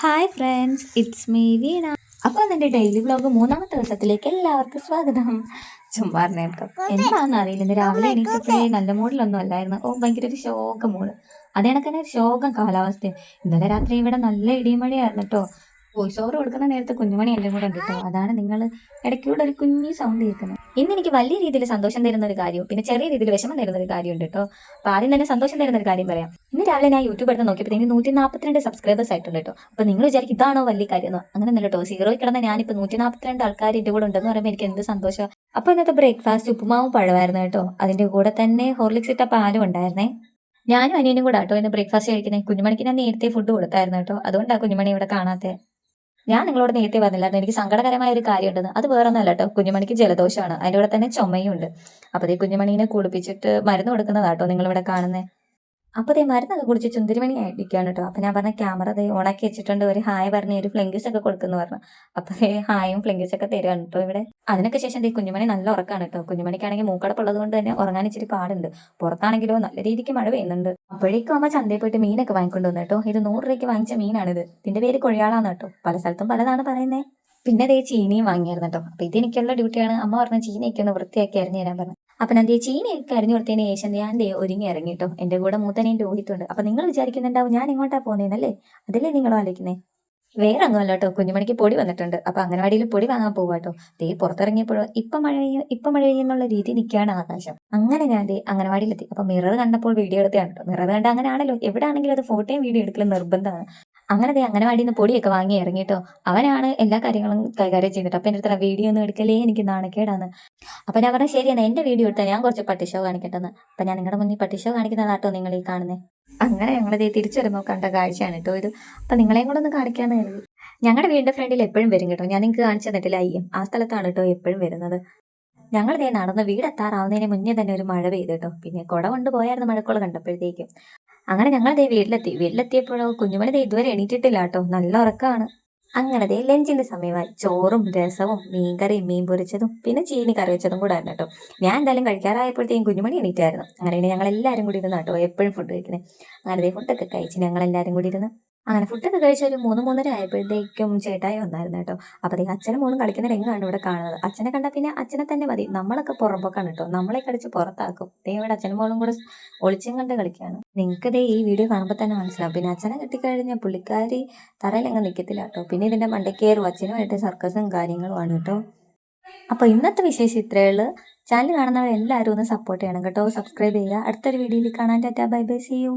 Hi friends, it's me വീണ. അപ്പോൾ എൻ്റെ daily vlog മൂന്നാമത്തെ ദിവസത്തിലേക്ക് എല്ലാവർക്കും സ്വാഗതം. ചുമ്മാറിനെ കേട്ടോ, എന്താണെന്ന് അറിയില്ല. ഇന്ന് രാവിലെ എണീറ്റപ്പോഴേ നല്ല മൂഡിലൊന്നും അല്ലായിരുന്നു. ഭയങ്കര ഒരു ശോക മൂഡ്. അതേ കണക്കന്നെ ഒരു ശോകം കാലാവസ്ഥ. ഇന്നലെ രാത്രി ഇവിടെ നല്ല ഇടിയും മഴയായിരുന്നു കേട്ടോ. വോയിസ് ഓവർ കൊടുക്കുന്ന നേരത്തെ കുഞ്ഞുമണി എല്ലാം കൂടെ ഉണ്ട് കേട്ടോ. അതാണ് നിങ്ങൾ ഇടയ്ക്കൂടെ ഒരു കുഞ്ഞി സൗണ്ട് കേൾക്കുന്നത്. ഇന്ന് എനിക്ക് വലിയ രീതിയിൽ സന്തോഷം തരുന്ന ഒരു കാര്യവും പിന്നെ ചെറിയ രീതിയിൽ വിഷമം തരുന്ന ഒരു കാര്യമുണ്ട് കേട്ടോ. അപ്പോൾ ആദ്യം തന്നെ സന്തോഷം തരുന്ന ഒരു കാര്യം പറയാം. ഇന്ന് രാവിലെ ഞാൻ യൂട്യൂബ് എടുത്ത് നോക്കിയപ്പോൾ 142 സബ്സ്ക്രൈബേഴ്സ് ആയിട്ടുണ്ട് കേട്ടോ. അപ്പോൾ നിങ്ങൾ വിചാരിക്കും ഇതാണോ വലിയ കാര്യം? അങ്ങനെ ഒന്നും കേട്ടോ. സീറോയിൽ കിടന്ന ഞാനിപ്പോൾ 142 ആൾക്കാർ എൻ്റെ കൂടെ ഉണ്ടെന്ന് പറയുമ്പോൾ എനിക്ക് എന്ത് സന്തോഷം. അപ്പോൾ ഇന്നത്തെ ബ്രേക്ക്ഫാസ്റ്റ് ഉപ്പുമാവും പഴമായിരുന്നു കേട്ടോ. അതിൻ്റെ കൂടെ തന്നെ ഹോർലിക്സ് ഇട്ട പാലും ഉണ്ടായിരുന്നേ. ഞാനും അനിയനും കൂടെ കേട്ടോ ഇന്ന് ബ്രേക്ക്ഫാസ്റ്റ് കഴിക്കുന്നത്. കുഞ്ഞുമണിക്ക് ഞാൻ നേരത്തെ ഫുഡ് കൊടുത്തായിരുന്നു കേട്ടോ. അതുകൊണ്ടാണ് കുഞ്ഞുമണി ഇവിടെ കാണാത്തത്. ഞാൻ നിങ്ങളോട് നേരത്തെ പറഞ്ഞില്ലായിരുന്നു എനിക്ക് സങ്കടകരമായ ഒരു കാര്യം ഉണ്ടെന്ന്. അത് വേറൊന്നല്ല കേട്ടോ, കുഞ്ഞുമണിക്ക് ജലദോഷമാണ്, അതിൻ്റെ കൂടെ തന്നെ ചുമയും ഉണ്ട്. അപ്പോൾ ഈ കുഞ്ഞുമണീനെ കുളിപ്പിച്ചിട്ട് മരുന്ന് കൊടുക്കുന്നതാട്ടോ നിങ്ങളിവിടെ കാണുന്നത്. അപ്പോൾ മരുന്നൊക്കെ കുടിച്ച് ചുന്തിരിമണി ആയിരിക്കുകയാണ് കേട്ടോ. അപ്പോൾ ഞാൻ പറഞ്ഞ ക്യാമറ ഓണാക്കി വെച്ചിട്ടുണ്ട്, ഒരു ഹായ് പറഞ്ഞ് ഒരു ഫ്ലെങ്കിസ് ഒക്കെ കൊടുക്കുന്നു പറഞ്ഞു. അപ്പോൾ ഹായും ഫ്ലെങ്കിസ് ഒക്കെ തരുവാണ് കേട്ടോ ഇവിടെ. അതിനൊക്കെ ശേഷം കുഞ്ഞുമണി നല്ല ഉറക്കാണ് കേട്ടോ. കുഞ്ഞുമണിക്കാണെങ്കിൽ മൂക്കടപ്പുള്ളത് കൊണ്ട് തന്നെ ഉറങ്ങാൻ ഇച്ചിരി പാടുണ്ട്. പുറത്താണെങ്കിലോ നല്ല രീതിക്ക് മഴ പെയ്യുന്നുണ്ട്. അപ്പോഴേക്കും അമ്മ ചന്തയിൽ പോയിട്ട് മീനൊക്കെ വാങ്ങിക്കൊണ്ട് വന്നു കേട്ടോ. ഇത് 100 രൂപയ്ക്ക് വാങ്ങിച്ച മീനാണിത്. ഇതിന്റെ പേര് കൊഴിയാളാണ് കേട്ടോ. പല സ്ഥലത്തും പലതാണ് പറയുന്നത്. പിന്നെ ചീനിയും വാങ്ങിയായിരുന്നു കേട്ടോ. അപ്പോൾ ഇതെനിക്കുള്ള ഡ്യൂട്ടിയാണ്. അമ്മ പറഞ്ഞ ചീനിയൊക്കെ ഒന്ന് വൃത്തിയാക്കി അരിഞ്ഞു തരാൻ പറഞ്ഞു. അപ്പൊ ഞാൻ ചീനിയൊക്കെ അരിഞ്ഞു കൊടുത്തതിന് ശേഷം ഞാൻ ഒരുങ്ങി ഇറങ്ങിട്ടോ. എന്റെ കൂടെ മൂത്തനെയും രോഹിത്തുണ്ട്. അപ്പൊ നിങ്ങൾ വിചാരിക്കുന്നുണ്ടാവും ഞാൻ ഇങ്ങോട്ടാ പോകുന്നതെന്നല്ലേ? അതല്ലേ നിങ്ങൾ ആലോചിക്കുന്നേ? വേറെ അങ്ങല്ല കേട്ടോ, കുഞ്ഞുമണിക്ക് പൊടി വന്നിട്ടുണ്ട്. അപ്പൊ അംഗനവാടിയിൽ പൊടി വാങ്ങാൻ പോവാട്ടോ. പുറത്തിറങ്ങിയപ്പോഴോ ഇപ്പൊ മഴ പെയ്യുന്നുള്ള രീതി നിൽക്കുകയാണ് ആകാശം. അങ്ങനെ ഞാൻ അംഗനവാടിയിലെത്തി. അപ്പൊ മിറർ കണ്ടപ്പോൾ വീഡിയോ എടുത്തതാണ് കേട്ടോ. മിറർ കണ്ട അങ്ങനെയാണല്ലോ, എവിടെ ആണെങ്കിലും അത് ഫോട്ടോയും വീഡിയോ എടുക്കലും നിർബന്ധമാണ്. അങ്ങനെ അംഗനവാടിയിൽ നിന്ന് പൊടിയൊക്കെ വാങ്ങി ഇറങ്ങിട്ടോ. അവനാണ് എല്ലാ കാര്യങ്ങളും കൈകാര്യം ചെയ്തിട്ട്. അപ്പൊ എൻ്റെ അടുത്ത വീഡിയോ ഒന്നും എടുക്കലേ എനിക്ക് നാണക്കേടാണ്. അപ്പൊ ഞാൻ പറഞ്ഞ ശരിയാണ്, എന്റെ വീഡിയോ എടുത്താൽ ഞാൻ കുറച്ച് പട്ടിഷോ കാണിക്കട്ടെന്ന്. അപ്പൊ ഞാൻ നിങ്ങളുടെ മുന്നിൽ പട്ടിഷോ കാണിക്കുന്നതാട്ടോ നിങ്ങൾ ഈ കാണുന്നത്. അങ്ങനെ ഞങ്ങളിത് തിരിച്ചു വരുമ്പോൾ കണ്ട കാഴ്ചയാണ് കേട്ടോ ഇത്. അപ്പൊ നിങ്ങളെയും കൂടെ ഒന്ന് കാണിക്കാന്ന് കരുതി. ഞങ്ങളുടെ വീടിന്റെ ഫ്രണ്ടിൽ എപ്പോഴും വരും കേട്ടോ. ഞാൻ നിങ്ങൾക്ക് കാണിച്ചു തന്നിട്ടില്ല, ആ സ്ഥലത്താണ് കേട്ടോ എപ്പോഴും വരുന്നത്. ഞങ്ങൾ നടന്ന് വീടെത്താറാവുന്നതിന് മുന്നേ തന്നെ ഒരു മഴ പെയ്തു കേട്ടോ. പിന്നെ കുട കൊണ്ടുപോയായിരുന്നു മഴക്കോള് കണ്ടപ്പോഴത്തേക്കും. അങ്ങനെ ഞങ്ങൾ വീട്ടിലെത്തിയപ്പോഴോ കുഞ്ഞുമണി ഇതുവരെ എണീറ്റിട്ടില്ല കേട്ടോ. നല്ല ഉറക്കമാണ്. അങ്ങനെ ലഞ്ചിന്റെ സമയമായി. ചോറും രസവും മീൻകറിയും മീൻ പൊരിച്ചതും പിന്നെ ചീനി കറി വെച്ചതും കൂടെ ആയിരുന്നു കേട്ടോ. ഞാൻ എന്തായാലും കഴിക്കാറായപ്പോഴത്തേക്കും കുഞ്ഞുമണി എണീറ്റായിരുന്നു. അങ്ങനെ ഞങ്ങൾ എല്ലാവരും കൂടി ഇരുന്ന് കേട്ടോ എപ്പോഴും ഫുഡ് കഴിക്കുന്നത്. അങ്ങനെ ഫുഡൊക്കെ കഴിച്ച് ഞങ്ങൾ എല്ലാവരും കൂടി ഇരുന്ന് അങ്ങനെ ഫുഡൊക്കെ കഴിച്ച ഒരു 3-3:30 ആയപ്പോഴത്തേക്കും ചേട്ടായി വന്നായിരുന്നു കേട്ടോ. അപ്പോൾ അച്ഛനും മോനും കളിക്കുന്ന രംഗമാണ് ഇവിടെ കാണുന്നത്. അച്ഛനെ കണ്ടാൽ പിന്നെ അച്ഛനെ തന്നെ മതി. നമ്മളൊക്കെ പുറമ്പോക്കാണ് കേട്ടോ. നമ്മളെ കടിച്ച് പുറത്താക്കും. ഇവിടെ അച്ഛനും മോളും കൂടെ ഒളിച്ചും കണ്ട് കളിക്കുകയാണ്. നിങ്ങൾക്ക് ഈ വീഡിയോ കാണുമ്പോൾ തന്നെ മനസ്സിലാവും. പിന്നെ അച്ഛനെ കിട്ടിക്കഴിഞ്ഞാൽ പുള്ളിക്കാരി തറയിലങ്ങ് നിൽക്കത്തില്ല കേട്ടോ. പിന്നെ ഇതിന്റെ മണ്ടക്കേറും അച്ഛനുമായിട്ട് സർക്കസും കാര്യങ്ങളുമാണ് കേട്ടോ. അപ്പോൾ ഇന്നത്തെ വിശേഷം ഇത്രയേ ഉള്ളൂ. ചാനൽ കാണുന്നവരെല്ലാവരും ഒന്ന് സപ്പോർട്ട് ചെയ്യണം കേട്ടോ. സബ്സ്ക്രൈബ് ചെയ്യുക. അടുത്തൊരു വീഡിയോയിൽ കാണാൻ. Tata bye bye, see U.